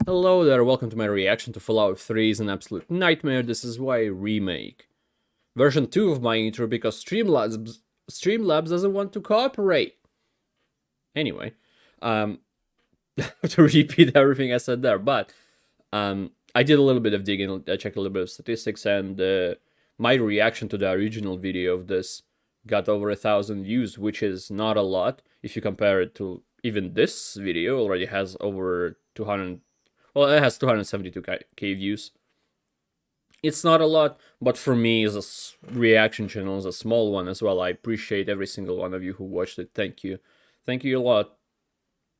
Hello there, welcome to my reaction to Fallout 3 is an absolute nightmare. This is why Remake. Version 2 of my intro because Streamlabs doesn't want to cooperate. Anyway, to repeat everything I said there, but I did a little bit of digging, I checked a little bit of statistics, and my reaction to the original video of this got over 1,000 views, which is not a lot if you compare it to even this video already has over 200. Well, it has 272k views. It's not a lot, but for me, as a reaction channel, as a small one as well, I appreciate every single one of you who watched it. Thank you. Thank you a lot.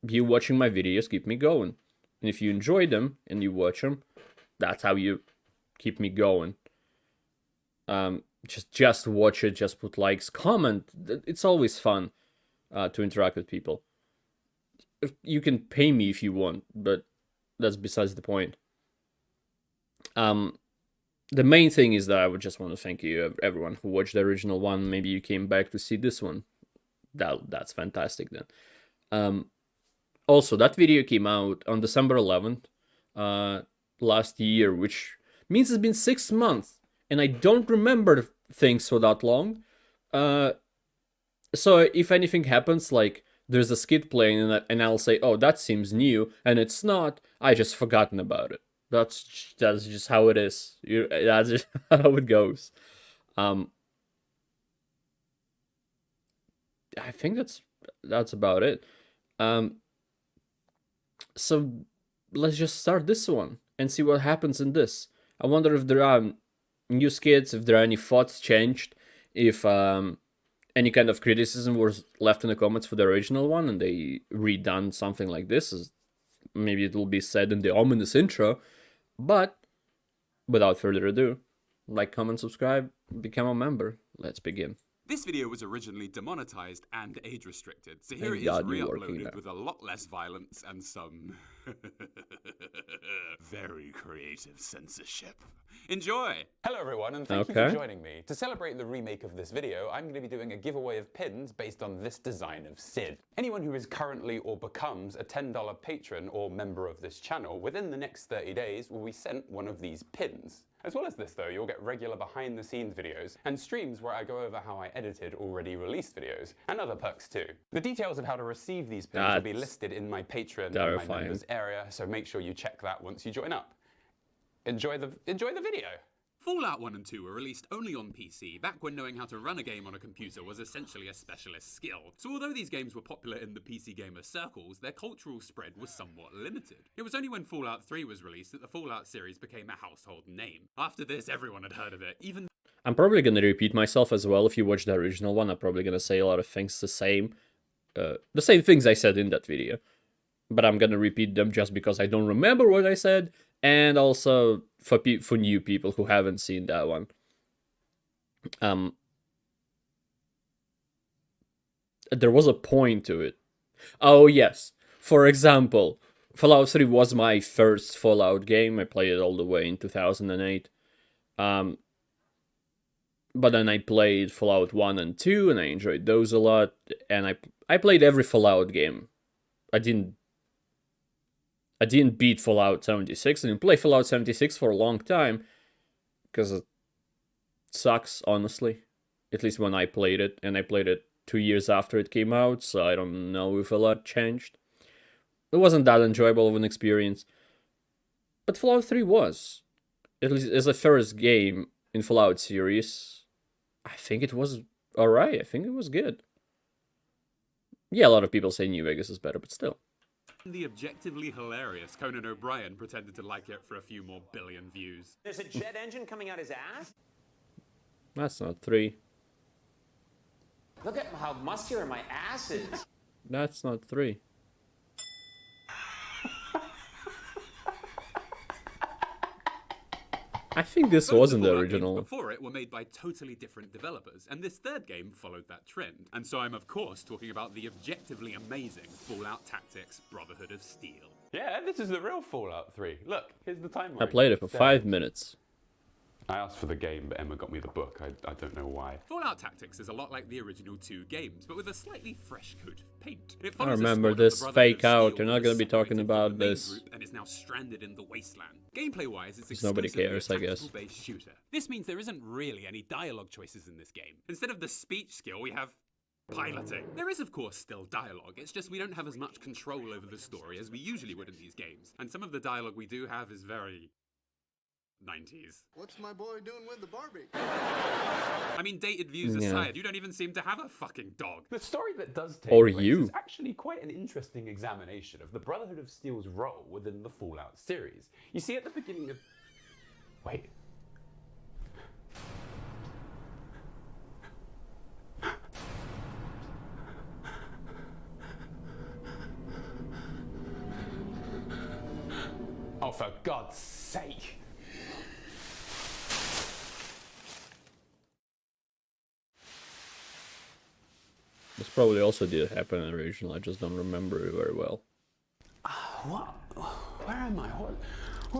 You watching my videos keep me going. And if you enjoy them and you watch them, that's how you keep me going. Just watch it, just put likes, comment. It's always fun to interact with people. You can pay me if you want, but that's besides the point. The main thing is that I would just want to thank you, everyone who watched the original one. Maybe you came back to see this one. That's fantastic then. Also, that video came out on December 11th last year, which means it's been 6 months, and I don't remember things for that long. So if anything happens, like there's a skit playing and I'll say, oh, that seems new, and it's not, I just forgotten about it. That's just how it is. That's just how it goes. I think that's about it. So let's just start this one and see what happens in this. I wonder if there are new skits, if there are any thoughts changed, if any kind of criticism was left in the comments for the original one and they redone something like this. Maybe it will be said in the ominous intro. But without further ado, like, comment, subscribe, become a member. Let's begin. This video was originally demonetized and age restricted, so here it is re-uploaded with a lot less violence and some very creative censorship. Enjoy! Hello everyone, and thank you for joining me. To celebrate the remake of this video, I'm going to be doing a giveaway of pins based on this design of Sid. Anyone who is currently or becomes a $10 patron or member of this channel within the next 30 days will be sent one of these pins. As well as this though, you'll get regular behind-the-scenes videos and streams where I go over how I edited already released videos, and other perks too. The details of how to receive these pins will be listed in my Patreon and my members area, so make sure you check that once you join up. Enjoy the video! Fallout 1 and 2 were released only on PC, back when knowing how to run a game on a computer was essentially a specialist skill. So although these games were popular in the PC gamer circles, their cultural spread was somewhat limited. It was only when Fallout 3 was released that the Fallout series became a household name. After this, everyone had heard of it, even... I'm probably gonna repeat myself as well. If you watch the original one, I'm probably gonna say a lot of things the same things I said in that video. But I'm gonna repeat them just because I don't remember what I said, and also for new people who haven't seen that one. There was a point to it. Oh yes, for example, Fallout 3 was my first Fallout game. I played it all the way in 2008. But then I played Fallout 1 and 2, and I enjoyed those a lot. And I played every Fallout game. I didn't beat Fallout 76. I didn't play Fallout 76 for a long time, because it sucks, honestly. At least when I played it, and I played it 2 years after it came out, so I don't know if a lot changed. It wasn't that enjoyable of an experience. But Fallout 3 was. At least as a first game in Fallout series, I think it was alright. I think it was good. Yeah, a lot of people say New Vegas is better, but still. The objectively hilarious Conan O'Brien pretended to like it for a few more billion views. There's a jet engine coming out his ass? That's not 3. Look at how muscular my ass is. That's not 3. I think this wasn't the original. Before it were made by totally different developers, and this third game followed that trend. And so I'm of course talking about the objectively amazing Fallout Tactics Brotherhood of Steel. Yeah, this is the real Fallout 3. Look, here's the timeline. I played it for 5 minutes. I asked for the game, but Emma got me the book. I don't know why. Fallout Tactics is a lot like the original 2 games, but with a slightly fresh coat of paint. It I follows a remember squad of this the Brotherhood fake of out. Steel You're not that gonna is be talking separated from the about main this. group and is now stranded in the wasteland. Gameplay-wise, it's Nobody exclusively cares, a I guess. tactical-based shooter. This means there isn't really any dialogue choices in this game. Instead of the speech skill, we have piloting. There is, of course, still dialogue. It's just we don't have as much control over the story as we usually would in these games. And some of the dialogue we do have is very 90s. What's my boy doing with the Barbie? I mean, dated views aside, you don't even seem to have a fucking dog. The story that does take Or place you. is actually quite an interesting examination of the Brotherhood of Steel's role within the Fallout series. You see, at the beginning of... Wait. Oh, for God's sake! This probably also did happen in the original. I just don't remember it very well. What? Where am I?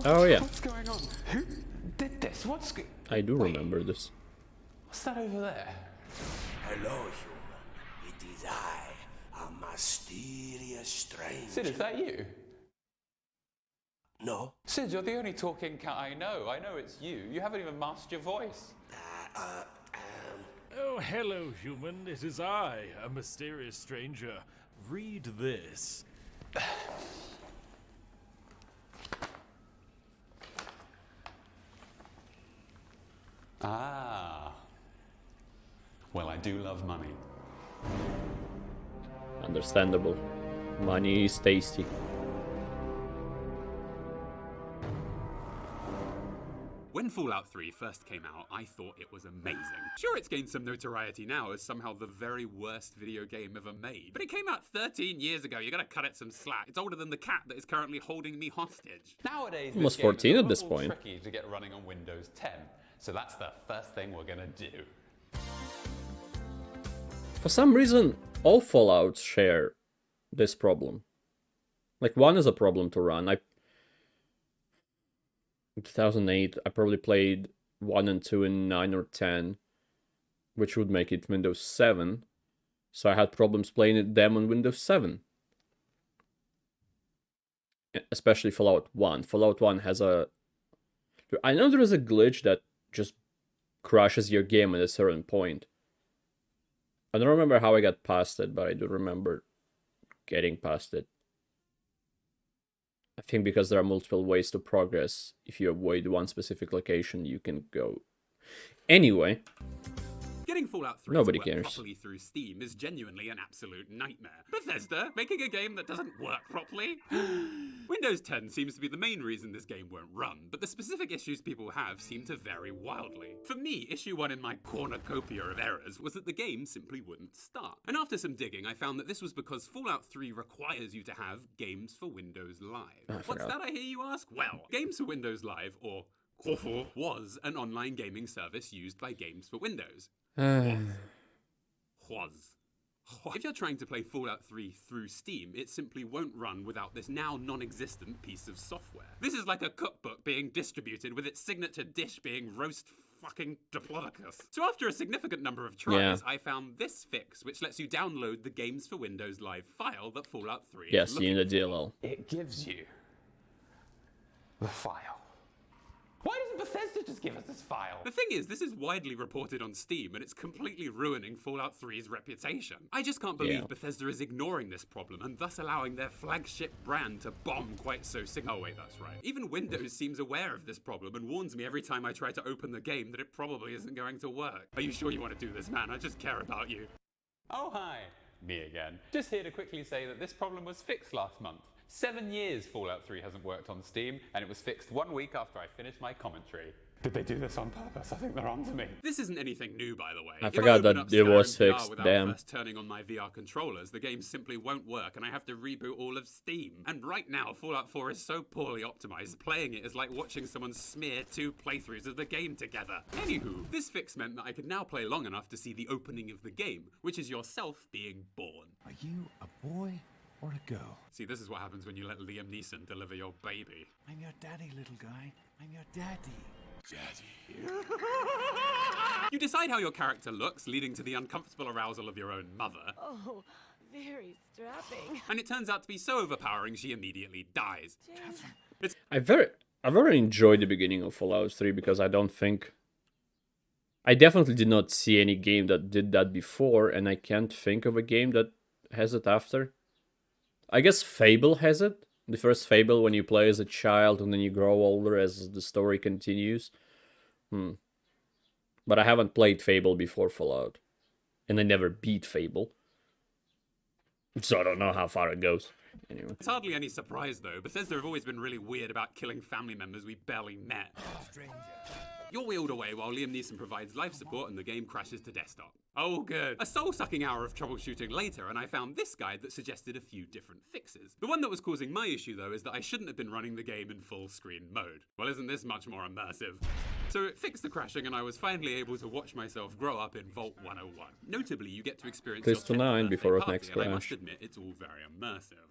Oh, yeah. What's going on? Who did this? I do remember this. What's that over there? Hello, human. It is I, a mysterious stranger. Sid, is that you? No. Sid, you're the only talking cat I know. I know it's you. You haven't even masked your voice. Oh, hello, human. It is I, a mysterious stranger. Read this. Ah. Well, I do love money. Understandable. Money is tasty. When Fallout 3 first came out, I thought it was amazing. Sure, it's gained some notoriety now as somehow the very worst video game ever made, but it came out 13 years ago. You gotta cut it some slack. It's older than the cat that is currently holding me hostage. Nowadays, Almost this game 14 is a at this little point. tricky to get running on Windows 10, so that's the first thing we're gonna do. For some reason, all Fallouts share this problem. Like, 1 is a problem to run. In 2008, I probably played 1 and 2 in 9 or 10, which would make it Windows 7. So I had problems playing them on Windows 7. Especially Fallout 1. Fallout 1 has a... I know there is a glitch that just crashes your game at a certain point. I don't remember how I got past it, but I do remember getting past it. I think because there are multiple ways to progress. If you avoid one specific location, you can go. Anyway. Getting Fallout 3 Nobody to work cares. properly through Steam is genuinely an absolute nightmare. Bethesda, making a game that doesn't work properly? Windows 10 seems to be the main reason this game won't run, but the specific issues people have seem to vary wildly. For me, issue 1 in my cornucopia of errors was that the game simply wouldn't start. And after some digging, I found that this was because Fallout 3 requires you to have Games for Windows Live. What's that, I hear you ask? Well, Games for Windows Live, or KOFO, was an online gaming service used by Games for Windows. Was. If you're trying to play Fallout 3 through Steam, it simply won't run without this now non-existent piece of software. This is like a cookbook being distributed with its signature dish being roast fucking diplodocus. So after a significant number of tries, I found this fix, which lets you download the Games for Windows Live file that Fallout 3 Yes, is you looking need a for. DLL. It gives you the file. Why doesn't Bethesda just give us this file? The thing is, this is widely reported on Steam, and it's completely ruining Fallout 3's reputation. I just can't believe Bethesda is ignoring this problem, and thus allowing their flagship brand to bomb quite so Oh wait, that's right. Even Windows seems aware of this problem, and warns me every time I try to open the game that it probably isn't going to work. Are you sure you want to do this, man? I just care about you. Oh, hi. Me again. Just here to quickly say that this problem was fixed last month. 7 years Fallout 3 hasn't worked on Steam, and it was fixed 1 week after I finished my commentary. Did they do this on purpose? I think they're onto me. This isn't anything new, by the way. I If forgot open that up it was Skyrim VR fixed, without damn. first turning on my VR controllers, the game simply won't work, and I have to reboot all of Steam. And right now, Fallout 4 is so poorly optimized, playing it is like watching someone smear 2 playthroughs of the game together. Anywho, this fix meant that I could now play long enough to see the opening of the game, which is yourself being born. Are you a boy or a girl? See, this is what happens when you let Liam Neeson deliver your baby. I'm your daddy, little guy. I'm your daddy. You decide how your character looks, leading to the uncomfortable arousal of your own mother. Oh, very strapping. And it turns out to be so overpowering she immediately dies. I very enjoyed the beginning of Fallout 3 because I definitely did not see any game that did that before, and I can't think of a game that has it after. I guess Fable has it. The first Fable, when you play as a child and then you grow older as the story continues. But I haven't played Fable before Fallout. And I never beat Fable. So I don't know how far it goes. Anyway. It's hardly any surprise, though. Bethesda have always been really weird about killing family members we barely met. You're wheeled away while Liam Neeson provides life support and the game crashes to desktop. Oh good. A soul-sucking hour of troubleshooting later, and I found this guide that suggested a few different fixes. The one that was causing my issue, though, is that I shouldn't have been running the game in full screen mode. Well, isn't this much more immersive? So it fixed the crashing, and I was finally able to watch myself grow up in Vault 101. Notably, you get to experience Close to your 10th 9 birthday before it party, next and I must crash. admit, it's all very immersive.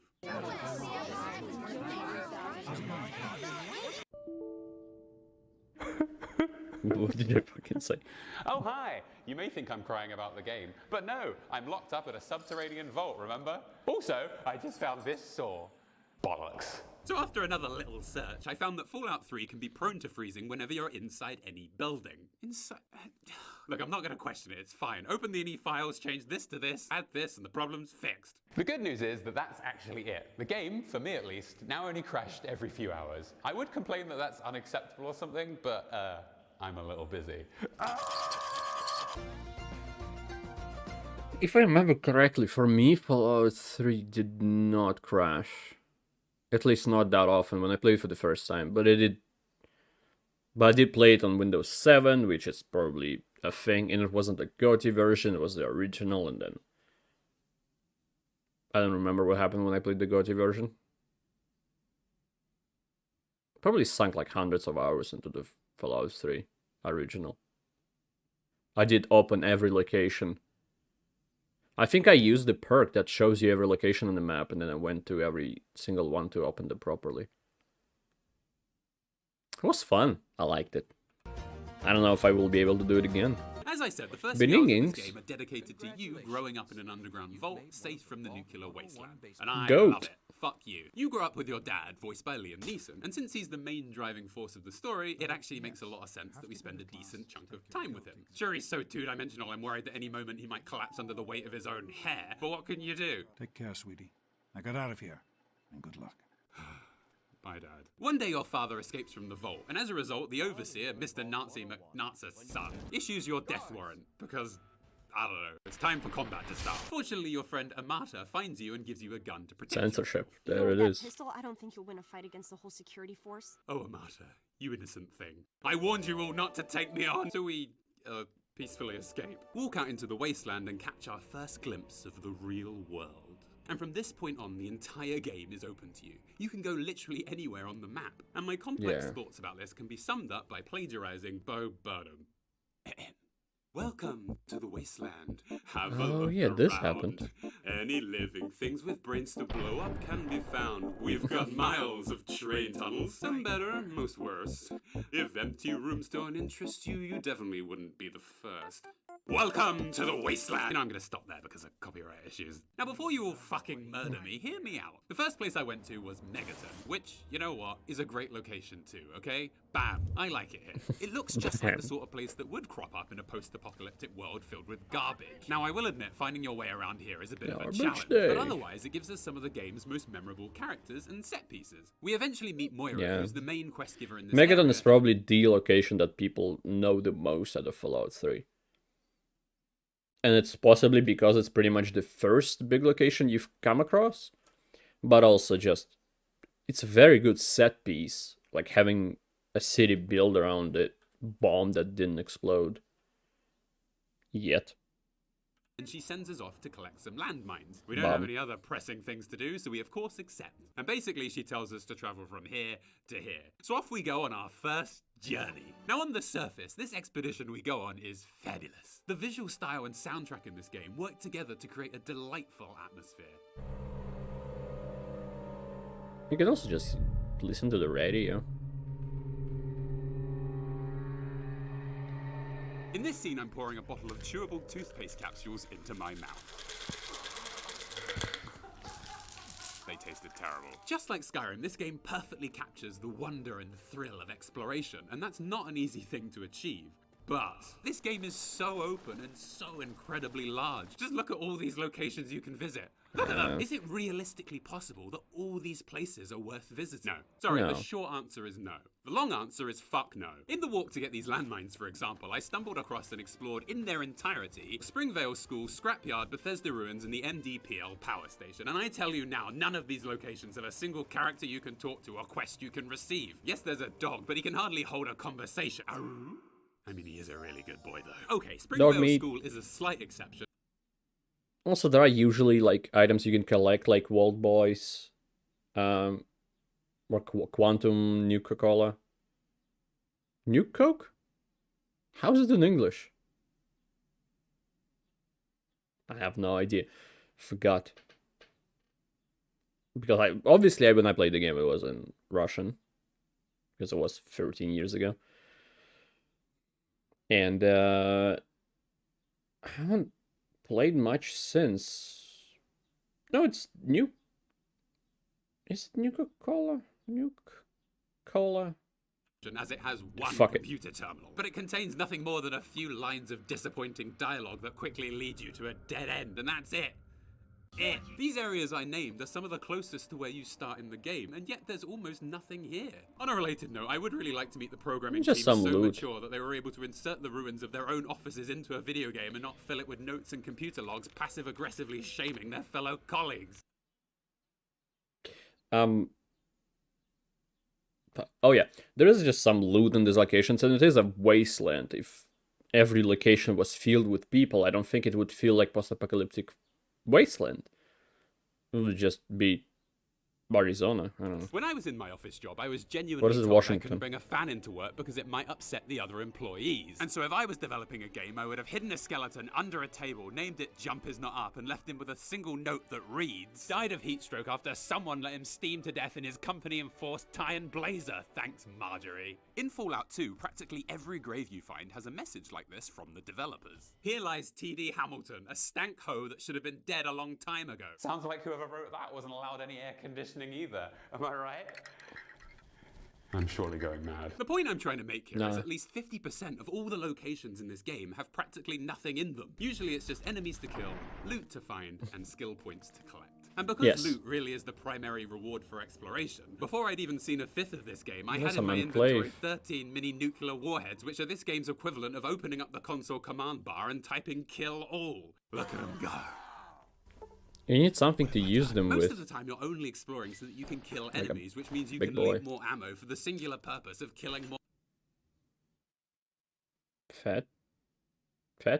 What did I fucking say? Oh, hi! You may think I'm crying about the game, but no, I'm locked up in a subterranean vault, remember? Also, I just found this saw. Bollocks. So after another little search, I found that Fallout 3 can be prone to freezing whenever you're inside any building. Look, I'm not going to question it, it's fine. Open the INI files, change this to this, add this, and the problem's fixed. The good news is that that's actually it. The game, for me at least, now only crashed every few hours. I would complain that that's unacceptable or something, but I'm a little busy. If I remember correctly, for me, Fallout 3 did not crash. At least not that often when I played for the first time, but I did play it on Windows 7, which is probably a thing, and it wasn't the GOTY version, it was the original, and then I don't remember what happened when I played the GOTY version. Probably sunk like hundreds of hours into the Fallout 3 original. I did open every location. I think I used the perk that shows you every location on the map, and then I went to every single one to open them properly. It was fun. I liked it. I don't know if I will be able to do it again. As I said, the first few hours of Beginnings. this game are dedicated to you growing up in an underground vault, safe from the nuclear wasteland. And I Goat. love it. Fuck you. You grew up with your dad, voiced by Liam Neeson, and since he's the main driving force of the story, it actually makes a lot of sense that we spend a decent chunk of time with him. Sure, he's so two-dimensional, I'm worried that any moment he might collapse under the weight of his own hair, but what can you do? Take care, sweetie. I got out of here. And good luck. Bye, Dad. One day your father escapes from the vault, and as a result, the overseer, Mr. Nazi McNaz's son, issues your death warrant, because, I don't know, it's time for combat to start. Fortunately, your friend Amata finds you and gives you a gun to protect Censorship. yourself. There it That is. pistol, I don't think you'll win a fight against the whole security force. Oh, Amata, you innocent thing. I warned you all not to take me on, so we, peacefully escape. Walk out into the wasteland and catch our first glimpse of the real world. And from this point on, the entire game is open to you. You can go literally anywhere on the map. And my complex Yeah. thoughts about this can be summed up by plagiarizing Bo Burnham. Welcome to the wasteland. Have a Oh, look yeah, this around. happened. Any living things with brains to blow up can be found. We've got miles of train tunnels, some better, most worse. If empty rooms don't interest you, you definitely wouldn't be the first. Welcome to the wasteland! You know, I'm gonna stop there because of copyright issues. Now, before you all fucking murder me, hear me out. The first place I went to was Megaton, which, you know what, is a great location too, okay? Bam, I like it here. It looks just like the sort of place that would crop up in a post-apocalyptic world filled with garbage. Now, I will admit, finding your way around here is a bit of a Garbage challenge, day. but otherwise it gives us some of the game's most memorable characters and set pieces. We eventually meet Moira, Yeah. who's the main quest giver in this Megaton area. is probably the location that people know the most out of Fallout 3. And it's possibly because it's pretty much the first big location you've come across, but also just, it's a very good set piece, like having a city built around a bomb that didn't explode. Yet. And she sends us off to collect some landmines. We don't have any other pressing things to do, so we of course accept. And basically she tells us to travel from here to here. So off we go on our first journey. Now on the surface, this expedition we go on is fabulous. The visual style and soundtrack in this game work together to create a delightful atmosphere. You can also just listen to the radio. In this scene, I'm pouring a bottle of chewable toothpaste capsules into my mouth. They tasted terrible. Just like Skyrim, this game perfectly captures the wonder and thrill of exploration, and that's not an easy thing to achieve. But this game is so open and so incredibly large. Just look at all these locations you can visit. Look at them. Is it realistically possible that all these places are worth visiting? No. Sorry, No. The short answer is no. The long answer is fuck no. In the walk to get these landmines, for example, I stumbled across and explored in their entirety Springvale School, Scrapyard, Bethesda Ruins, and the MDPL Power Station. And I tell you now, none of these locations have a single character you can talk to or quest you can receive. Yes, there's a dog, but he can hardly hold a conversation. Aroo? I mean, he is a really good boy, though. Okay, Springvale School is a slight exception. Also, there are usually like items you can collect, like World Boys, or Quantum Nuke Cola. Nuke Coke? How's it in English? I have no idea. Forgot. Because obviously when I played the game, it was in Russian, because it was 13 years ago. And I haven't played much since. No, it's Nuke. Is it Nuke Cola? Nuke Cola? As it has one Fuck it. computer terminal, but it contains nothing more than a few lines of disappointing dialogue that quickly lead you to a dead end, and that's it. These areas I named are some of the closest to where you start in the game, and yet there's almost nothing here. On a related note, I would really like to meet the programming team Just some so loot. mature that they were able to insert the ruins of their own offices into a video game and not fill it with notes and computer logs passive-aggressively shaming their fellow colleagues. Oh yeah, there is just some loot in these locations, and it is a wasteland. If every location was filled with people, I don't think it would feel like post-apocalyptic wasteland. It would just be Arizona. I don't know. When I was in my office job, I was What genuinely is it, told I Washington? couldn't bring a fan into work because it might upset the other employees. And so if I was developing a game, I would have hidden a skeleton under a table, named it Jump Is Not Up, and left him with a single note that reads, "Died of heat stroke after someone let him steam to death in his company-enforced tie and blazer. Thanks, Marjorie." In Fallout 2, practically every grave you find has a message like this from the developers. Here lies T.D. Hamilton, a stank hoe that should have been dead a long time ago. Sounds like whoever wrote that wasn't allowed any air conditioning either. Am I right? I'm surely going mad. The point I'm trying to make here is No. at least 50% of all the locations in this game have practically nothing in them. Usually it's just enemies to kill, loot to find, and skill points to collect. And because Yes. loot really is the primary reward for exploration, before I'd even seen a fifth of this game, I That's had in a my enclave. inventory 13 mini nuclear warheads, which are this game's equivalent of opening up the console command bar and typing kill all. Look at them go. You need something to use them Most with. of the time you're only exploring so that you can kill a enemies, which means you big can boy. loot more ammo for the singular purpose of killing more. Fat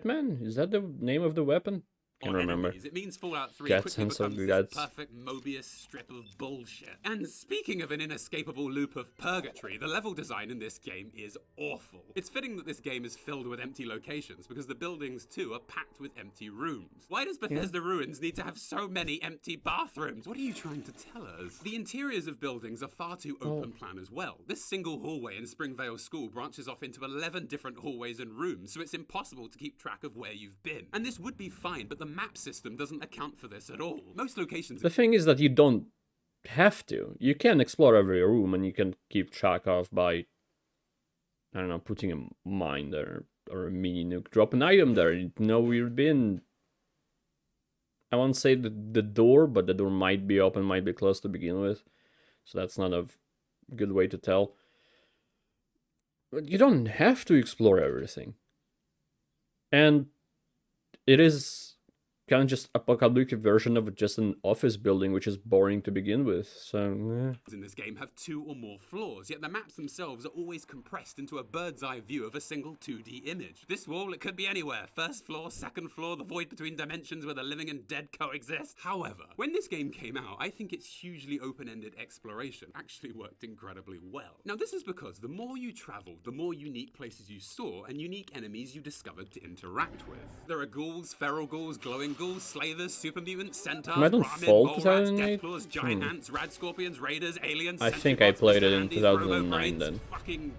Man? Is that the name of the weapon? Can't remember. Enemies. It means Fallout 3 Guts quickly and some becomes guts. this perfect Mobius strip of bullshit. And speaking of an inescapable loop of purgatory, the level design in this game is awful. It's fitting that this game is filled with empty locations, because the buildings too are packed with empty rooms. Why does Bethesda Ruins need to have so many empty bathrooms? What are you trying to tell us? The interiors of buildings are far too open plan as well. This single hallway in Springvale School branches off into 11 different hallways and rooms, so it's impossible to keep track of where you've been. And this would be fine, but the map system doesn't account for this at all. Most locations... The thing is that you don't have to. You can explore every room, and you can keep track of by, I don't know, putting a mine there or a mini nuke. Drop an item there. You know where you've been. I won't say the door, but the door might be open, might be closed to begin with. So that's not a good way to tell. But you don't have to explore everything. And it is kind of just apocalyptic version of just an office building, which is boring to begin with. So, in this game have 2 or more floors, yet the maps themselves are always compressed into a bird's eye view of a single 2D image. This wall, it could be anywhere. First floor, second floor, the void between dimensions where the living and dead coexist. However, when this game came out, I think its hugely open-ended exploration actually worked incredibly well. Now, this is because the more you traveled, the more unique places you saw and unique enemies you discovered to interact with. There are ghouls, feral ghouls, glowing ghouls, slavers, super mutants, centaurs, Megaton Brahmin, Fall mole rats, 2008? deathclaws, giant ants, rad scorpions, raiders, aliens, I think I centipods, played it in Andes, 2009 robo-brains, then. Fucking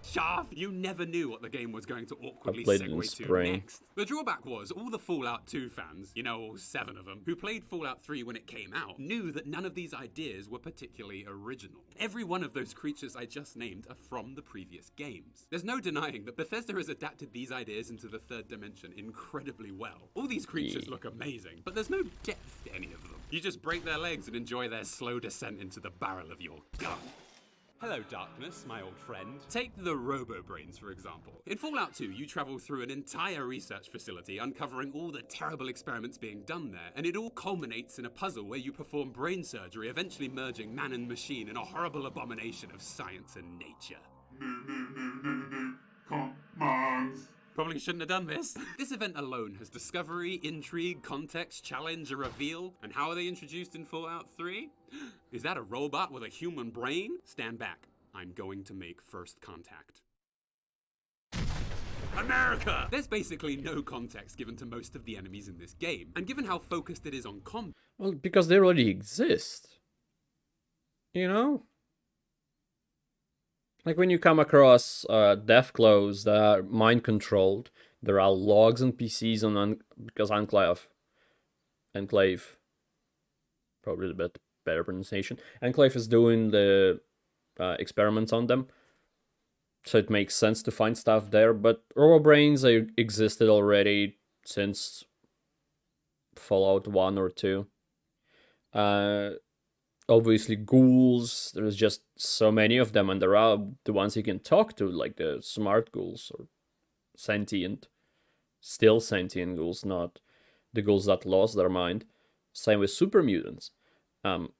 Shaft! You never knew what the game was going to awkwardly played it in segue to spring. next. The drawback was all the Fallout 2 fans, you know, all 7 of them, who played Fallout 3 when it came out, knew that none of these ideas were particularly original. Every one of those creatures I just named are from the previous games. There's no denying that Bethesda has adapted these ideas into the third dimension incredibly well. All these creatures look amazing, but there's no depth to any of them. You just break their legs and enjoy their slow descent into the barrel of your gun. Hello, Darkness, my old friend. Take the Robo-Brains, for example. In Fallout 2, you travel through an entire research facility, uncovering all the terrible experiments being done there, and it all culminates in a puzzle where you perform brain surgery, eventually merging man and machine in a horrible abomination of science and nature. Commands. Probably shouldn't have done this. This event alone has discovery, intrigue, context, challenge, a reveal. And how are they introduced in Fallout 3? Is that a robot with a human brain? Stand back. I'm going to make first contact. America! There's basically no context given to most of the enemies in this game. And given how focused it is on combat... Well, because they already exist. You know? Like when you come across death clothes that are mind-controlled, there are logs on PCs on because Enclave, probably the better pronunciation. Enclave is doing the experiments on them, so it makes sense to find stuff there. But Robo-Brains existed already since Fallout 1 or 2. Obviously ghouls, there's just so many of them, and there are the ones you can talk to, like the smart ghouls, or still sentient ghouls, not the ghouls that lost their mind. Same with super mutants. So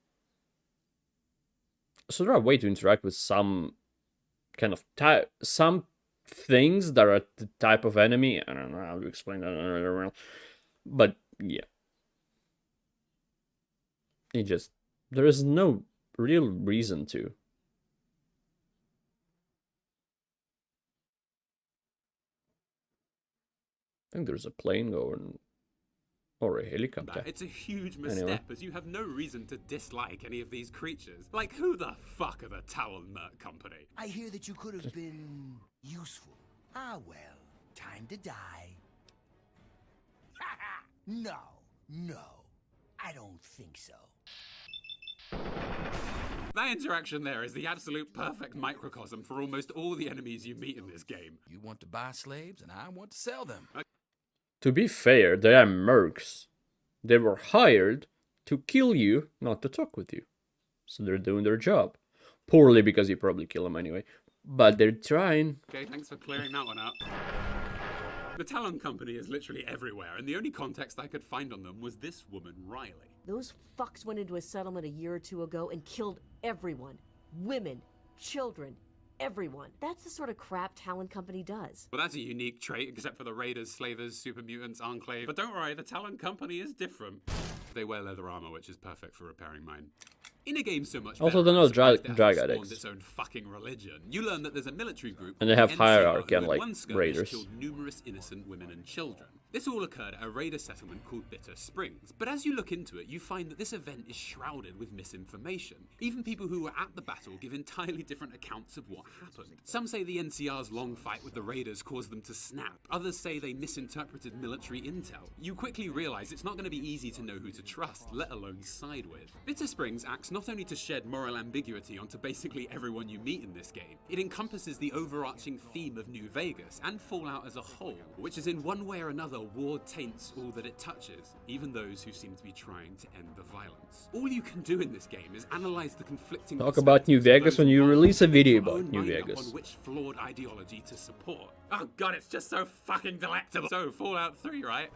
there are ways to interact with some kind of some things that are the type of enemy. I don't know how to explain that, but yeah. There is no real reason to. I think there's a plane going, or a helicopter. It's a huge misstep, as you have no reason to dislike any of these creatures. Like, who the fuck are the Talon Merc Company? I hear that you could have been useful. Ah, well, time to die. No, I don't think so. That interaction there is the absolute perfect microcosm for almost all the enemies you meet in this game. You want to buy slaves, and I want to sell them. To be fair, they are mercs. They were hired to kill you, not to talk with you. So they're doing their job. Poorly, because you probably kill them anyway. But they're trying. Okay, thanks for clearing that one up. The Talon Company is literally everywhere, and the only context I could find on them was this woman, Riley. Those fucks went into a settlement a year or two ago and killed everyone. Women, children, everyone. That's the sort of crap Talon Company does. Well, that's a unique trait, except for the Raiders, Slavers, Super Mutants, Enclave. But don't worry, the Talon Company is different. They wear leather armor, which is perfect for repairing mine. In a game so much also, better, they're not that drug has addicts. spawned its own fucking religion. You learn that there's a military group, And they have NCR, hierarchy, who in unlike one skirmish raiders. killed numerous innocent women and children. This all occurred at a raider settlement called Bitter Springs, but as you look into it, you find that this event is shrouded with misinformation. Even people who were at the battle give entirely different accounts of what happened. Some say the NCR's long fight with the raiders caused them to snap. Others say they misinterpreted military intel. You quickly realize it's not going to be easy to know who to trust, let alone side with. Bitter Springs acts not only to shed moral ambiguity onto basically everyone you meet in this game, it encompasses the overarching theme of New Vegas and Fallout as a whole, which is in one way or another war taints all that it touches, even those who seem to be trying to end the violence. All you can do in this game is analyze the conflicting Talk about New Vegas when you release a video about New on Vegas. which flawed ideology to support. Oh god, it's just so fucking delectable. So, Fallout 3, right?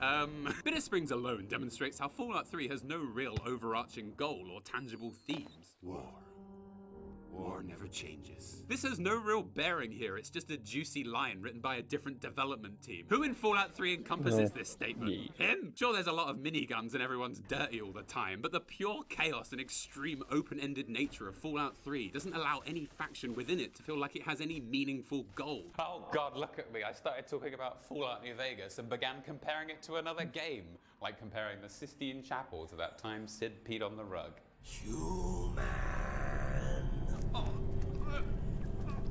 Bitter Springs alone demonstrates how Fallout 3 has no real overarching goal or tangible themes. War never changes. This has no real bearing here, it's just a juicy line written by a different development team. Who in Fallout 3 encompasses this statement? Him? Sure, there's a lot of miniguns and everyone's dirty all the time, but the pure chaos and extreme open-ended nature of Fallout 3 doesn't allow any faction within it to feel like it has any meaningful goal. Oh god, look at me. I started talking about Fallout New Vegas and began comparing it to another game, like comparing the Sistine Chapel to that time Sid peed on the rug. Human.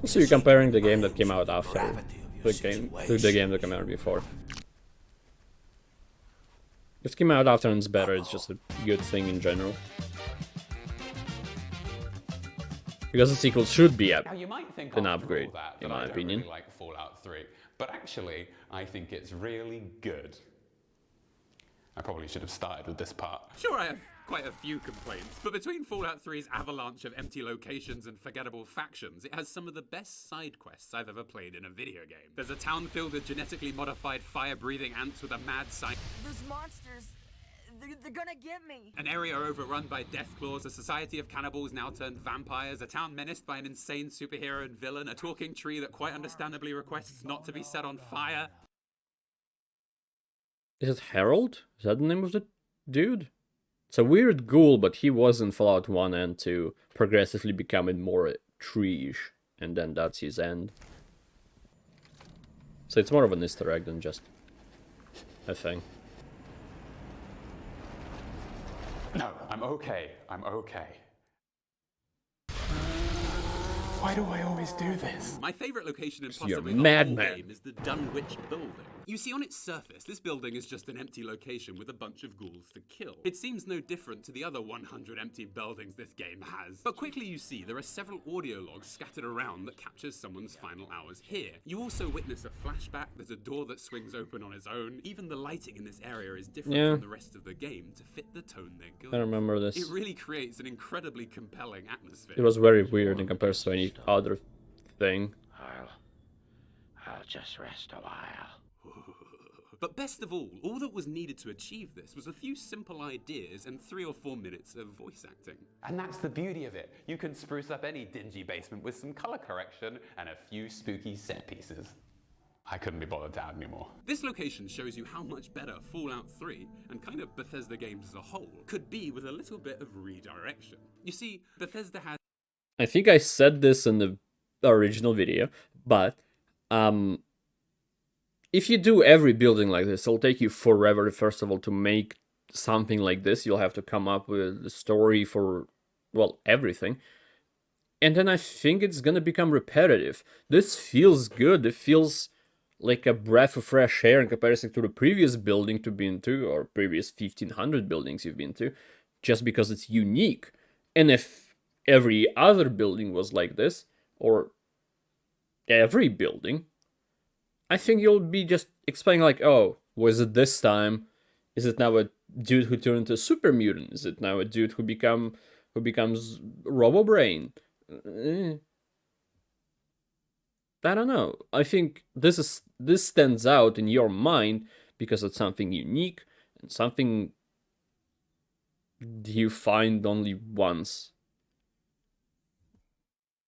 So you're comparing the game that came out after the game to the game that came out before. If it came out after and it's better, it's just a good thing in general. Because the sequel should be Now, you might think an after upgrade, all that in I my don't opinion. really like Fallout 3, but actually, I think it's really good. I probably should have started with this part. Sure, I have quite a few complaints, but between Fallout 3's avalanche of empty locations and forgettable factions, it has some of the best side quests I've ever played in a video game. There's a town filled with genetically modified fire-breathing ants with a mad science. Those monsters, they're gonna get me. An area overrun by deathclaws, a society of cannibals now turned vampires, a town menaced by an insane superhero and villain, a talking tree that quite understandably requests not to be set on fire. Is it Harold? Is that the name of the dude? It's a weird ghoul, but he was in Fallout 1 and 2, progressively becoming more tree-ish, and then that's his end. So it's more of an Easter egg than just a thing. No, I'm okay. I'm okay. Why do I always do this? My favourite location in You're possibly a the madman. whole game is the Dunwich building. You see, on its surface, this building is just an empty location with a bunch of ghouls to kill. It seems no different to the other 100 empty buildings this game has. But quickly you see there are several audio logs scattered around that captures someone's final hours here. You also witness a flashback, there's a door that swings open on its own. Even the lighting in this area is different from the rest of the game to fit the tone they're going. I remember this. It really creates an incredibly compelling atmosphere. It was very weird in comparison to any other thing. I'll just rest a while. But best of all that was needed to achieve this was a few simple ideas and 3 or 4 minutes of voice acting. And that's the beauty of it. You can spruce up any dingy basement with some color correction and a few spooky set pieces. I couldn't be bothered to add any more. This location shows you how much better Fallout 3, and kind of Bethesda games as a whole, could be with a little bit of redirection. You see, Bethesda has... I think I said this in the original video, but if you do every building like this, it'll take you forever, first of all, to make something like this. You'll have to come up with a story for, well, everything. And then I think it's gonna become repetitive. This feels good. It feels like a breath of fresh air in comparison to the previous building to been to, or previous 1500 buildings you've been to, just because it's unique. And if every other building was like this, or every building, I think you'll be just explaining like, oh, was it this time? Is it now a dude who turned into a super mutant? Is it now a dude who becomes RoboBrain? I don't know. I think this stands out in your mind because it's something unique and something you find only once.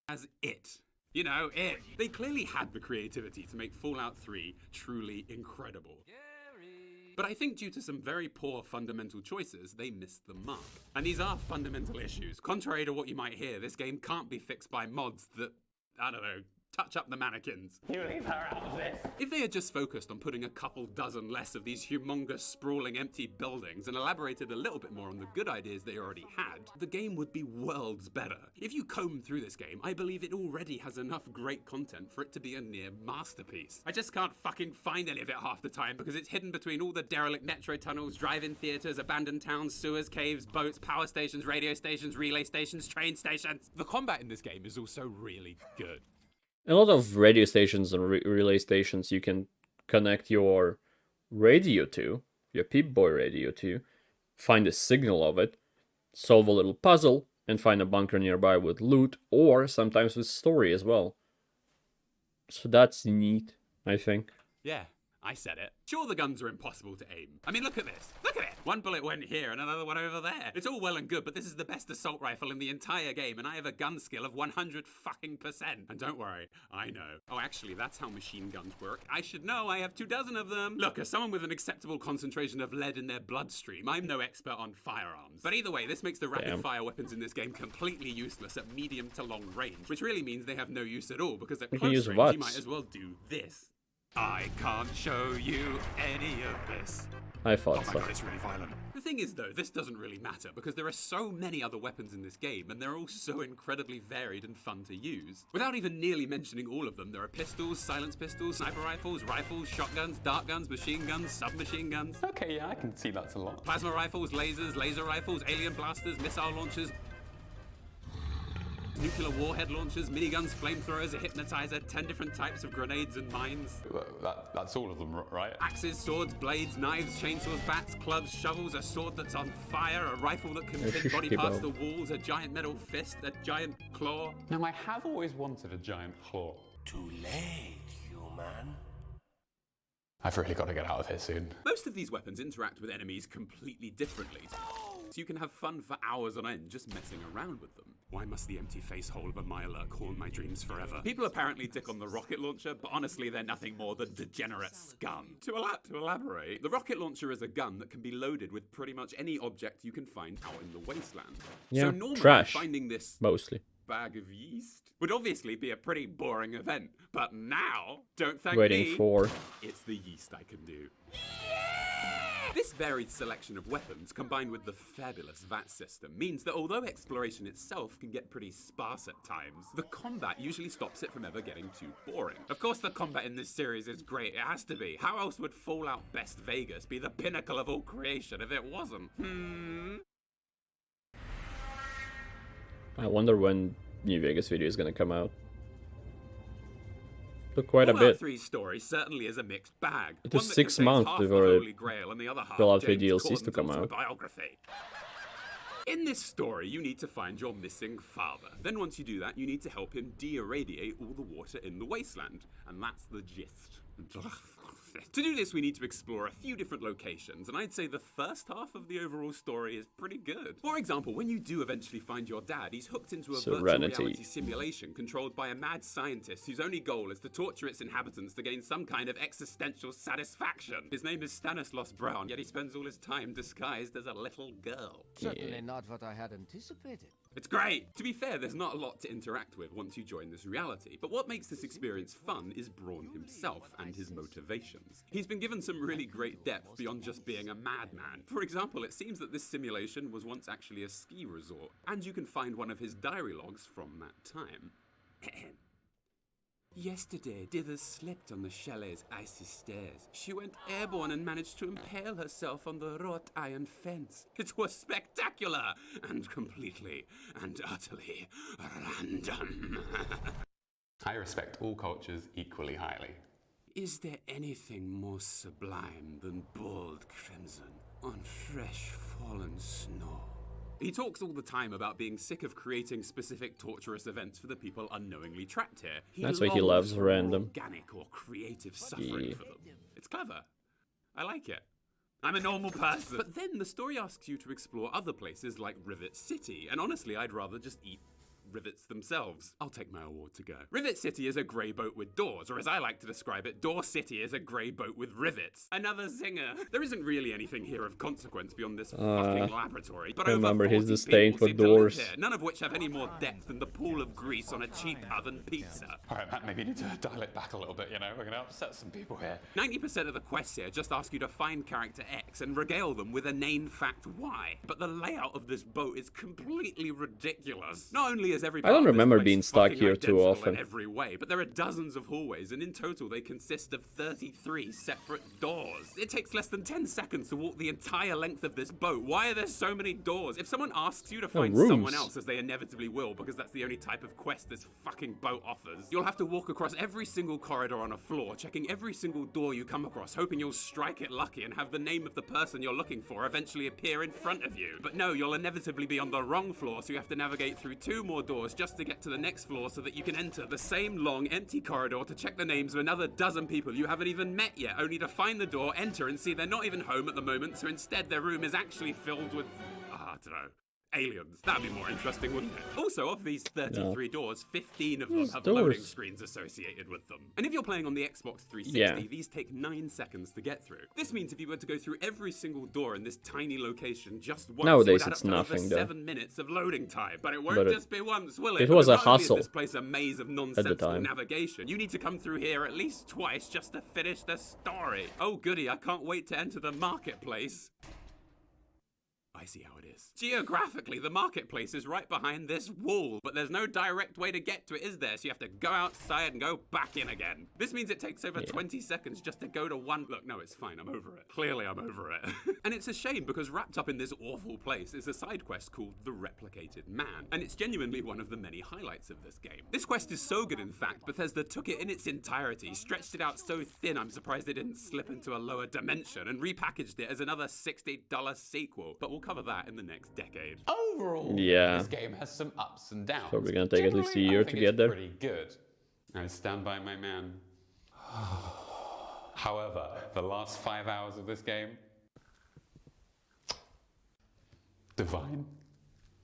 As it. You know, it. They clearly had the creativity to make Fallout 3 truly incredible. But I think due to some very poor fundamental choices, they missed the mark. And these are fundamental issues. Contrary to what you might hear, this game can't be fixed by mods that, I don't know, touch up the mannequins. You leave her out of this. If they had just focused on putting a couple dozen less of these humongous, sprawling, empty buildings and elaborated a little bit more on the good ideas they already had, the game would be worlds better. If you comb through this game, I believe it already has enough great content for it to be a near masterpiece. I just can't fucking find any of it half the time because it's hidden between all the derelict metro tunnels, drive-in theaters, abandoned towns, sewers, caves, boats, power stations, radio stations, relay stations, train stations. The combat in this game is also really good. A lot of radio stations and relay stations you can connect your radio to, your Pip-Boy radio to, find a signal of it, solve a little puzzle, and find a bunker nearby with loot, or sometimes with story as well. So that's neat, I think. Yeah, I said it. Sure, the guns are impossible to aim. I mean, look at this. Look at it. One bullet went here and another one over there. It's all well and good, but this is the best assault rifle in the entire game, and I have a gun skill of 100%. And don't worry, I know. Oh, actually, that's how machine guns work. I should know. I have 24 of them. Look, as someone with an acceptable concentration of lead in their bloodstream, I'm no expert on firearms. But either way, this makes the rapid-fire weapons in this game completely useless at medium to long range, which really means they have no use at all, because at close range, you might as well do this. I can't show you any of this. I thought Oh my so. god, it's really violent. The thing is though, this doesn't really matter because there are so many other weapons in this game and they're all so incredibly varied and fun to use. Without even nearly mentioning all of them, there are pistols, silence pistols, sniper rifles, shotguns, dart guns, machine guns, submachine guns. Okay, yeah, I can see that's a lot. Plasma rifles, lasers, laser rifles, alien blasters, missile launchers, nuclear warhead launchers, miniguns, flamethrowers, a hypnotizer, 10 different types of grenades and mines. That's all of them, right? Axes, swords, blades, knives, chainsaws, bats, clubs, shovels, a sword that's on fire, a rifle that can pin body parts to walls, a giant metal fist, a giant claw. Now, I have always wanted a giant claw. Too late, human. I've really got to get out of here soon. Most of these weapons interact with enemies completely differently, so you can have fun for hours on end just messing around with them. Why must the empty face hole of a Mirelurk haunt my dreams forever? People apparently dick on the rocket launcher, but honestly they're nothing more than degenerate scum. To elaborate, the rocket launcher is a gun that can be loaded with pretty much any object you can find out in the wasteland. Yeah, so normally trash, finding this mostly. bag of yeast would obviously be a pretty boring event, but now, don't thank Waiting me, for... it's the yeast I can do. This varied selection of weapons, combined with the fabulous VAT system, means that although exploration itself can get pretty sparse at times, the combat usually stops it from ever getting too boring. Of course the combat in this series is great, it has to be. How else would Fallout Best Vegas be the pinnacle of all creation if it wasn't? I wonder when New Vegas video is gonna come out. Took quite a Fallout bit. 3's story certainly is a mixed bag. It took One that 6 contains months half before the Holy Grail and the other half Fallout 3 James DLCs to Corden's come out. autobiography. In this story, you need to find your missing father. Then once you do that, you need to help him de-irradiate all the water in the wasteland. And that's the gist. To do this, we need to explore a few different locations, and I'd say the first half of the overall story is pretty good. For example, when you do eventually find your dad, he's hooked into a virtual reality simulation controlled by a mad scientist whose only goal is to torture its inhabitants to gain some kind of existential satisfaction. His name is Stanislaus Brown, yet he spends all his time disguised as a little girl. Certainly not what I had anticipated. It's great! To be fair, there's not a lot to interact with once you join this reality, but what makes this experience fun is Braun himself and his motivations. He's been given some really great depth beyond just being a madman. For example, it seems that this simulation was once actually a ski resort, and you can find one of his diary logs from that time. Yesterday, Dithers slipped on the chalet's icy stairs. She went airborne and managed to impale herself on the wrought iron fence. It was spectacular and completely and utterly random. I respect all cultures equally highly. Is there anything more sublime than bold crimson on fresh fallen snow? He talks all the time about being sick of creating specific torturous events for the people unknowingly trapped here. That's why he loves for random. organic or creative suffering for them. It's clever. I like it. I'm a normal person. But then the story asks you to explore other places like Rivet City, and honestly, I'd rather just eat rivets themselves. I'll take my award to go. Rivet City is a grey boat with doors, or as I like to describe it, Door City is a grey boat with rivets. Another zinger. There isn't really anything here of consequence beyond this fucking laboratory, but remember over 40 his disdain people for seem to live doors. here, none of which have any more depth than the pool of grease on a cheap oven pizza. Alright, Matt, maybe you need to dial it back a little bit, you know? We're gonna upset some people here. 90% of the quests here just ask you to find character X and regale them with inane fact Y. But the layout of this boat is completely ridiculous. Not only is every I don't part of this remember place being stuck fucking here too identical often. in every way, but there are dozens of hallways, and in total they consist of 33 separate doors. It takes less than 10 seconds to walk the entire length of this boat. Why are there so many doors? If someone asks you to find rooms. someone else, as they inevitably will, because that's the only type of quest this fucking boat offers, you'll have to walk across every single corridor on a floor, checking every single door you come across, hoping you'll strike it lucky and have the name of the person you're looking for eventually appear in front of you. But no, you'll inevitably be on the wrong floor, so you have to navigate through 2 more doors just to get to the next floor so that you can enter the same long, empty corridor to check the names of another dozen people you haven't even met yet, only to find the door, enter, and see they're not even home at the moment, so instead their room is actually filled with... I don't know. Aliens. That'd be more interesting, wouldn't it? Also, of these 33 doors, 15 of them These have doors. loading screens associated with them. And if you're playing on the Xbox 360, these take 9 seconds to get through. This means if you were to go through every single door in this tiny location just once, Nowadays it would add it's up to over nothing, though. 7 minutes of loading time. But it won't But just be once, will it? it was Because a not only is hustle this place a maze of nonsensical time. navigation. You need to come through here at least twice just to finish the story. Oh goody, I can't wait to enter the marketplace. I see how it is. Geographically, the marketplace is right behind this wall, but there's no direct way to get to it, is there? So you have to go outside and go back in again. This means it takes over 20 seconds just to go to one... Look, no, it's fine, I'm over it. Clearly, I'm over it. And it's a shame, because wrapped up in this awful place is a side quest called The Replicated Man, and it's genuinely one of the many highlights of this game. This quest is so good, in fact, Bethesda took it in its entirety, stretched it out so thin I'm surprised it didn't slip into a lower dimension, and repackaged it as another $60 sequel. But we'll cover that in the next decade. Overall, Yeah. this game has some ups and downs. Probably gonna take at least a Generally, year I to think get it's there. Pretty good. I stand by my man. However, the last 5 hours of this game, divine.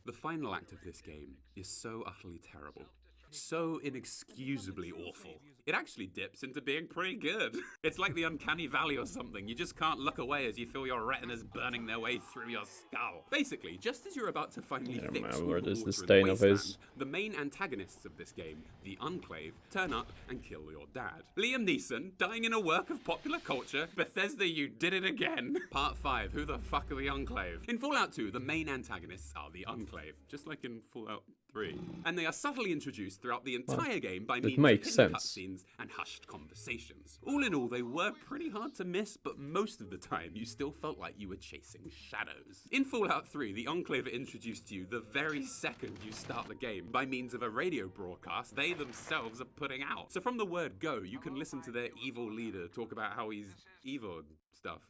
The final act of this game is so utterly terrible, so inexcusably awful. It actually dips into being pretty good. It's like the uncanny valley or something. You just can't look away as you feel your retinas burning their way through your skull. Basically, just as you're about to finally fix all where the does the water in stain of his- wasteland, the main antagonists of this game, the Enclave, turn up and kill your dad. Liam Neeson, dying in a work of popular culture. Bethesda, you did it again. Part 5, who the fuck are the Enclave? In Fallout 2, the main antagonists are the Enclave, just like in Fallout 3. And they are subtly introduced throughout the entire game by means of makes hidden sense. cutscenes and hushed conversations. All in all, they were pretty hard to miss, but most of the time you still felt like you were chasing shadows. In Fallout 3, the Enclave are introduced to you the very second you start the game by means of a radio broadcast they themselves are putting out. So from the word go, you can listen to their evil leader talk about how he's evil and stuff.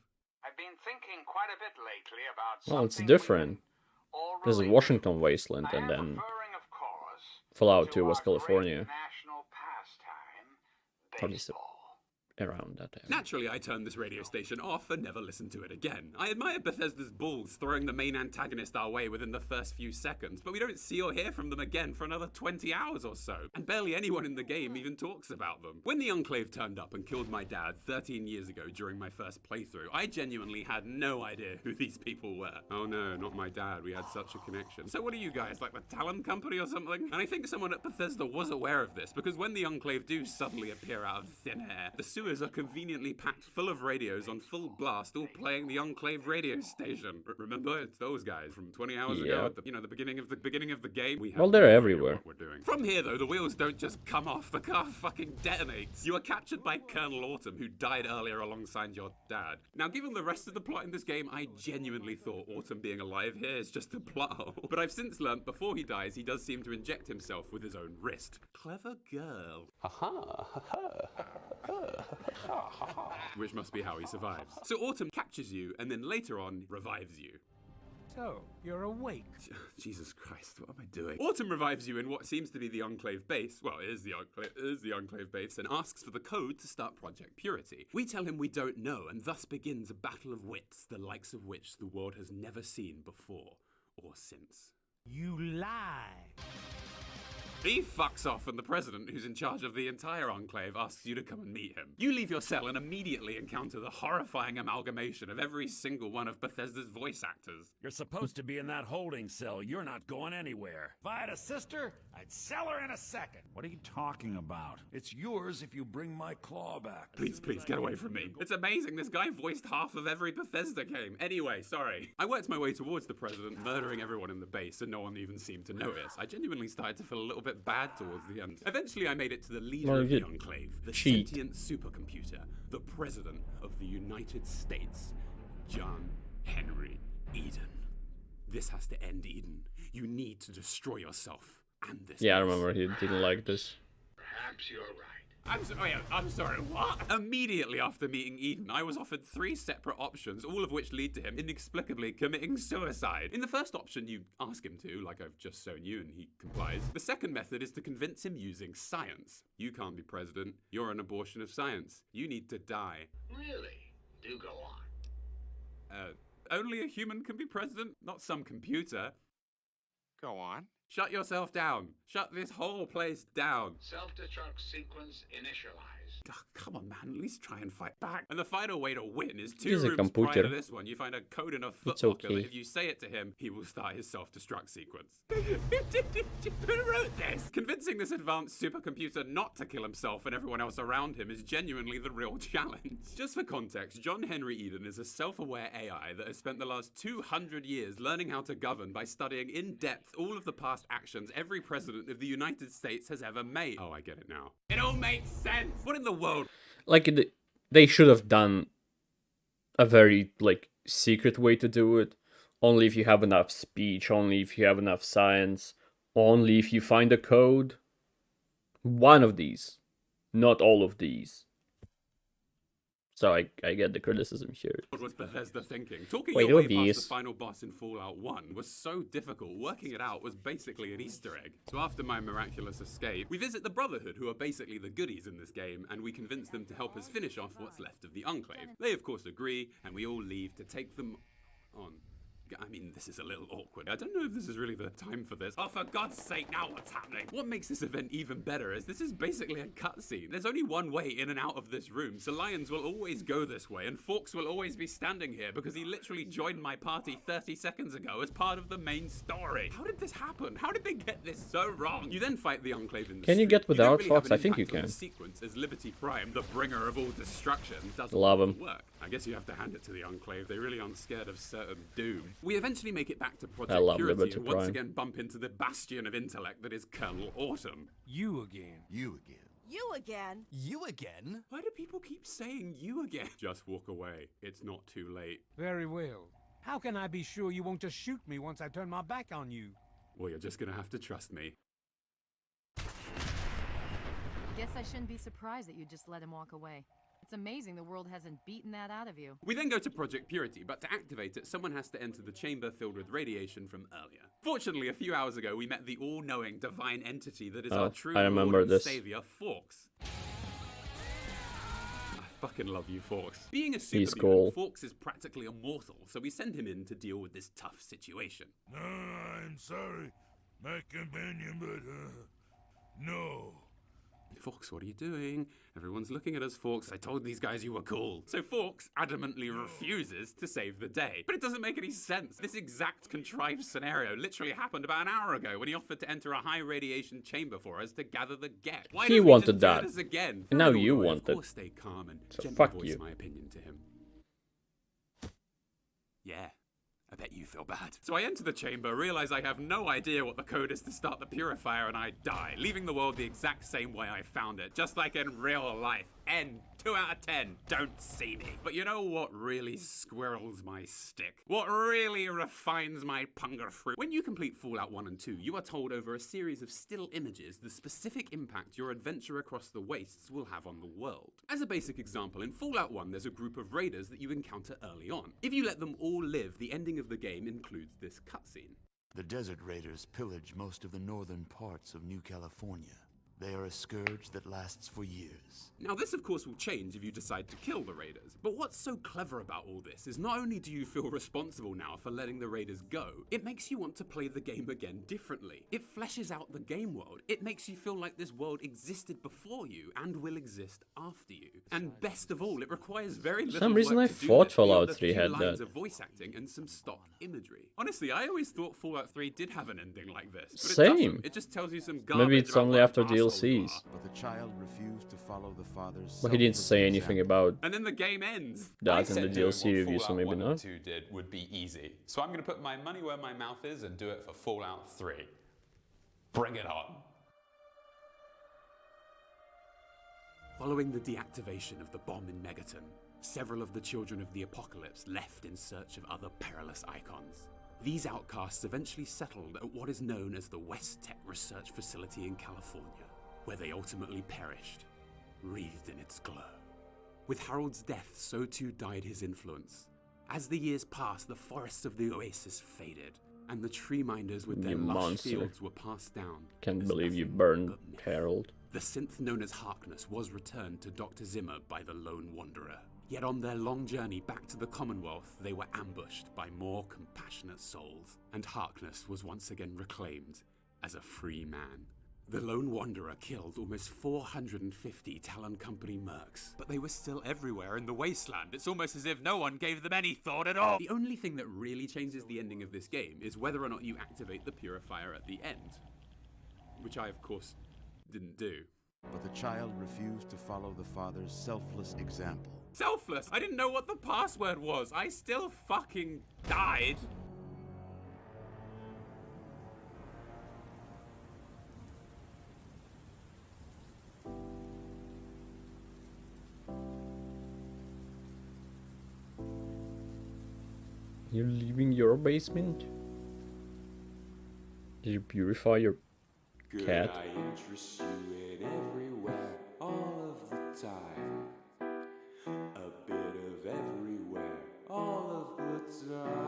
I've been thinking quite a bit lately about Well, it's something different. all This is related. Washington Wasteland, I and am then referring, of course, Fallout to 2 was our California. great national pastime, Or at least baseball. around that area. Naturally, I turned this radio station off and never listened to it again. I admire Bethesda's balls throwing the main antagonist our way within the first few seconds, but we don't see or hear from them again for another 20 hours or so, and barely anyone in the game even talks about them. When the Enclave turned up and killed my dad 13 years ago during my first playthrough, I genuinely had no idea who these people were. Oh no, not my dad, we had such a connection. So what are you guys, like the Talon Company or something? And I think someone at Bethesda was aware of this, because when the Enclave do suddenly appear out of thin air, the sewers are conveniently packed full of radios on full blast, all playing the Enclave radio station. Remember, it's those guys from 20 hours ago at the, the beginning of the game. We have Well, they're no idea everywhere. what we're doing. From here, though, the wheels don't just come off. The car fucking detonates. You are captured by Colonel Autumn, who died earlier alongside your dad. Now, given the rest of the plot in this game, I genuinely thought Autumn being alive here is just a plot hole. But I've since learnt before he dies, he does seem to inject himself with his own wrist. Clever girl. Which must be how he survives. So Autumn captures you and then later on revives you. So, you're awake. Jesus Christ, what am I doing? Autumn revives you in what seems to be the Enclave base. Well, it is the Enclave base, and asks for the code to start Project Purity. We tell him we don't know, and thus begins a battle of wits, the likes of which the world has never seen before or since. You lie. He fucks off, and the president, who's in charge of the entire Enclave, asks you to come and meet him. You leave your cell and immediately encounter the horrifying amalgamation of every single one of Bethesda's voice actors. You're supposed to be in that holding cell. You're not going anywhere. If I had a sister, I'd sell her in a second. What are you talking about? It's yours if you bring my claw back. Please, get away from me. It's amazing, this guy voiced half of every Bethesda game. Anyway, sorry. I worked my way towards the president, murdering everyone in the base, and no one even seemed to notice. I genuinely started to feel a little bit bad towards the end. Eventually, I made it to the leader of the Enclave, the sentient supercomputer, the president of the United States, John Henry Eden. This has to end, Eden. You need to destroy yourself and this. Yeah, I remember he didn't like this. Perhaps you're right. I'm sorry, what? Immediately after meeting Eden, I was offered 3 separate options, all of which lead to him inexplicably committing suicide. In the first option, you ask him to, like I've just shown you, and he complies. The second method is to convince him using science. You can't be president. You're an abortion of science. You need to die. Really? Do go on. Only a human can be president, not some computer. Go on. Shut yourself down. Shut this whole place down. Self-destruct sequence initialized. Oh, come on, man. At least try and fight back. And the final way to win is two is a rooms prior computer. to this one. You find a code in a It's footlocker okay. that if you say it to him, he will start his self-destruct sequence. Who wrote this? Convincing this advanced supercomputer not to kill himself and everyone else around him is genuinely the real challenge. Just for context, John Henry Eden is a self-aware AI that has spent the last 200 years learning how to govern by studying in depth all of the past actions every president of the United States has ever made. Oh, I get it now. It all makes sense. What in the world? Like, they should have done a very, like, secret way to do it. Only if you have enough speech, only if you have enough science, only if you find a code. One of these, not all of these. So I get the criticism here. What was Bethesda thinking? Talking Wait, your way obvious. past the final boss in Fallout 1 was so difficult, working it out was basically an Easter egg. So after my miraculous escape, we visit the Brotherhood, who are basically the goodies in this game, and we convince them to help us finish off what's left of the Enclave. They of course agree, and we all leave to take them on. I mean, this is a little awkward. I don't know if this is really the time for this. Oh, for God's sake, now what's happening? What makes this event even better is this is basically a cutscene. There's only one way in and out of this room, so Lions will always go this way, and Forks will always be standing here because he literally joined my party 30 seconds ago as part of the main story. How did this happen? How did they get this so wrong? You then fight the Enclave in the Can you street. get without don't really Fox? have an I think you impact on can. the sequence as Liberty Prime, the bringer of all destruction, doesn't Love him. work. I guess you have to hand it to the Enclave. They really aren't scared of certain doom. We eventually make it back to I Project love Purity Liberty and once Prime. again bump into the bastion of intellect that is Colonel Autumn. You again. You again. You again? You again? Why do people keep saying you again? Just walk away. It's not too late. Very well. How can I be sure you won't just shoot me once I turn my back on you? Well, you're just gonna have to trust me. Guess I shouldn't be surprised that you just let him walk away. It's amazing the world hasn't beaten that out of you. We then go to Project Purity, but to activate it, someone has to enter the chamber filled with radiation from earlier. Fortunately, a few hours ago, we met the all-knowing divine entity that is our true I remember Lord and this. Savior, Forks. I fucking love you, Forks. Being a He's supermutant, cool. Forks is practically immortal, so we send him in to deal with this tough situation. No, I'm sorry, my companion, but, no. Forks, what are you doing? Everyone's looking at us, Forks. I told these guys you were cool. So Forks adamantly refuses to save the day. But it doesn't make any sense. This exact contrived scenario literally happened about an hour ago when he offered to enter a high radiation chamber for us to gather the get. Why He don't we wanted just do that. this again? And now Through it you all, I, want of it. course, stay calm and So gently fuck voice you. my opinion to him. Yeah. I bet you feel bad. So I enter the chamber, realize I have no idea what the code is to start the purifier, and I die, leaving the world the exact same way I found it, just like in real life. End. 2 out of 10. Don't see me. But you know what really squirrels my stick? What really refines my punger fruit? When you complete Fallout 1 and 2, you are told over a series of still images the specific impact your adventure across the wastes will have on the world. As a basic example, in Fallout 1, there's a group of raiders that you encounter early on. If you let them all live, the ending of the game includes this cutscene. The Desert Raiders pillage most of the northern parts of New California. They are a scourge that lasts for years. Now this of course will change if you decide to kill the raiders, but what's so clever about all this is not only do you feel responsible now for letting the raiders go, it makes you want to play the game again differently. It fleshes out the game world. It makes you feel like this world existed before you and will exist after you. And best of all, it requires very little For some reason work I to do thought this beyond Fallout a 3 few had lines that. of voice acting and some stock imagery. Honestly, I always thought Fallout 3 did have an ending like this, but it Same. doesn't. It just tells you some garbage Maybe it's about only what after an asshole you DLCs. are. But the child refused to follow the father's. But he didn't say anything about And then the game ends. that in the said doing DLC what review, so Fallout maybe 1 and not. 2 did would be easy. So I'm going to put my money where my mouth is and do it for Fallout 3. Bring it on. Following the deactivation of the bomb in Megaton, several of the children of the apocalypse left in search of other perilous icons. These outcasts eventually settled at what is known as the West Tech Research Facility in California, where they ultimately perished, wreathed in its glow. With Harold's death, so too died his influence. As the years passed, the forests of the oasis faded, and the tree minders with their You lush monster. fields were passed down. Can't as believe you nothing burned but myth. Harold. The synth known as Harkness was returned to Dr. Zimmer by the Lone Wanderer. Yet on their long journey back to the Commonwealth, they were ambushed by more compassionate souls, and Harkness was once again reclaimed as a free man. The Lone Wanderer killed almost 450 Talon Company mercs, but they were still everywhere in the wasteland. It's almost as if no one gave them any thought at all. The only thing that really changes the ending of this game is whether or not you activate the purifier at the end, which I, of course, didn't do. But the child refused to follow the father's selfless example. Selfless! I didn't know what the password was. I still fucking died. You're leaving your basement? Did you purify your cat? I interest you in everywhere, all of the time. A bit of everywhere, all of the time.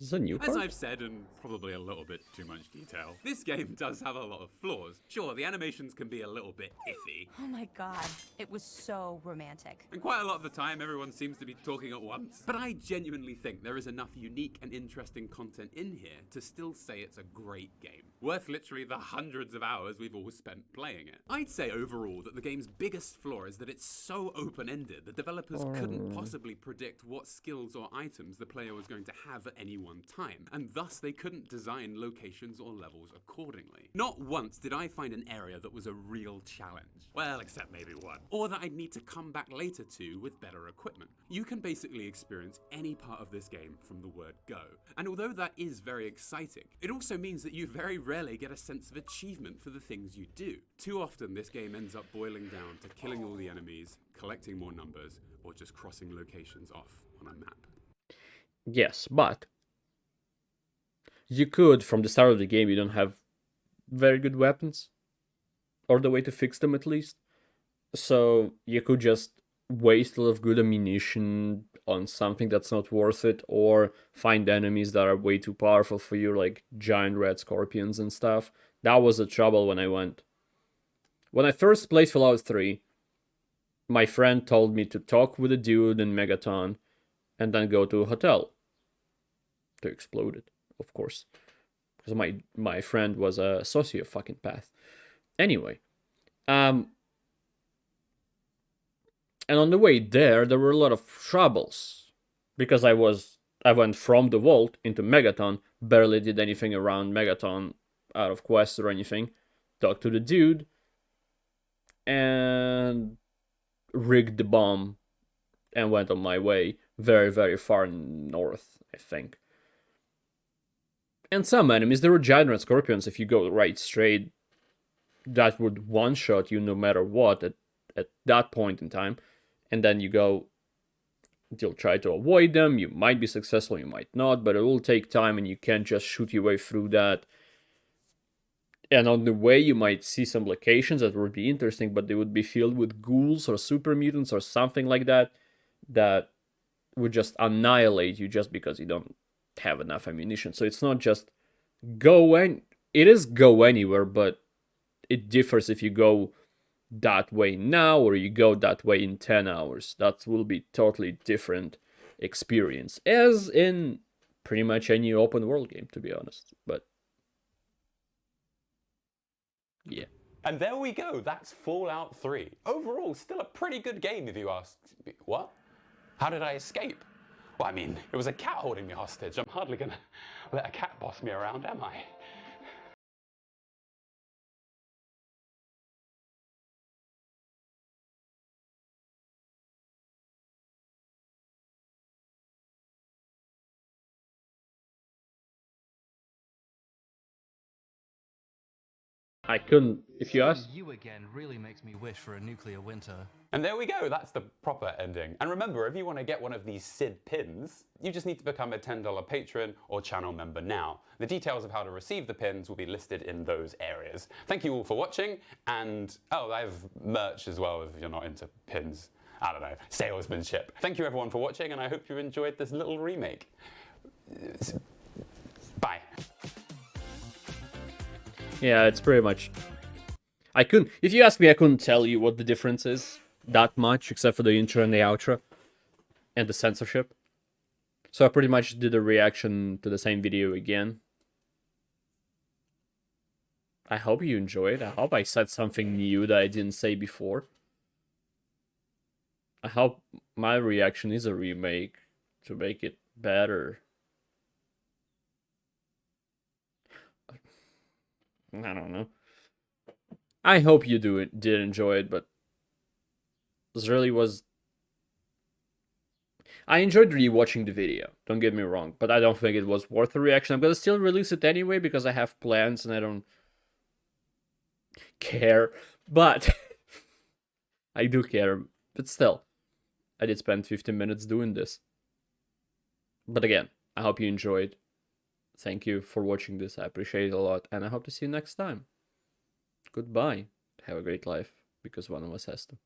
Is this a new part? As I've said, and probably a little bit too much detail, this game does have a lot of flaws. Sure, the animations can be a little bit iffy. Oh my god, it was so romantic. And quite a lot of the time, everyone seems to be talking at once. But I genuinely think there is enough unique and interesting content in here to still say it's a great game. Worth literally the hundreds of hours we've all spent playing it. I'd say overall that the game's biggest flaw is that it's so open-ended, the developers couldn't possibly predict what skills or items the player was going to have at any one time, and thus they couldn't design locations or levels accordingly. Not once did I find an area that was a real challenge. Well, except maybe one. Or that I'd need to come back later to with better equipment. You can basically experience any part of this game from the word go. And although that is very exciting, it also means that you very rarely get a sense of achievement for the things you do. Too often this game ends up boiling down to killing all the enemies, collecting more numbers, or just crossing locations off on a map. Yes, but you could, from the start of the game, you don't have very good weapons, or the way to fix them at least. So you could just waste a lot of good ammunition on something that's not worth it, or find enemies that are way too powerful for you, like giant red scorpions and stuff. That was the trouble when I went. When I first played Fallout 3, my friend told me to talk with a dude in Megaton and then go to a hotel to explode it, of course. Because my friend was a sociopath. Anyway. And on the way there were a lot of troubles. Because I went from the vault into Megaton, barely did anything around Megaton out of quests or anything. Talked to the dude, and rigged the bomb, and went on my way very, very far north, I think. And some enemies, there were giant red scorpions, if you go right straight, that would one-shot you no matter what at that point in time. And then you'll try to avoid them, you might be successful, you might not, but it will take time and you can't just shoot your way through that. And on the way you might see some locations that would be interesting, but they would be filled with ghouls or super mutants or something like that, that would just annihilate you just because you don't have enough ammunition. So it's not just it is go anywhere, but it differs if you go that way now or you go that way in 10 hours. That will be totally different experience, as in pretty much any open world game, to be honest. But yeah. And there we go, that's Fallout 3. Overall, still a pretty good game if you ask. What? How did I escape? Well, I mean, it was a cat holding me hostage. I'm hardly gonna let a cat boss me around, am I? I couldn't, if you ask. You again really makes me wish for a nuclear winter. And there we go, that's the proper ending. And remember, if you want to get one of these SID pins, you just need to become a $10 patron or channel member now. The details of how to receive the pins will be listed in those areas. Thank you all for watching, and I have merch as well if you're not into pins. I don't know, salesmanship. Thank you everyone for watching, and I hope you enjoyed this little remake. Bye. Yeah, it's pretty much... I couldn't, if you ask me, I couldn't tell you what the difference is that much, except for the intro and the outro and the censorship. So I pretty much did a reaction to the same video again. I hope you enjoyed. I hope I said something new that I didn't say before. I hope my reaction is a remake to make it better. I don't know. I hope you did enjoy it, but this really was... I enjoyed rewatching the video, don't get me wrong, but I don't think it was worth a reaction. I'm gonna still release it anyway because I have plans and I don't care, but I do care, but still, I did spend 15 minutes doing this. But again, I hope you enjoyed. Thank you for watching this, I appreciate it a lot, and I hope to see you next time. Goodbye. Have a great life, because one of us has to.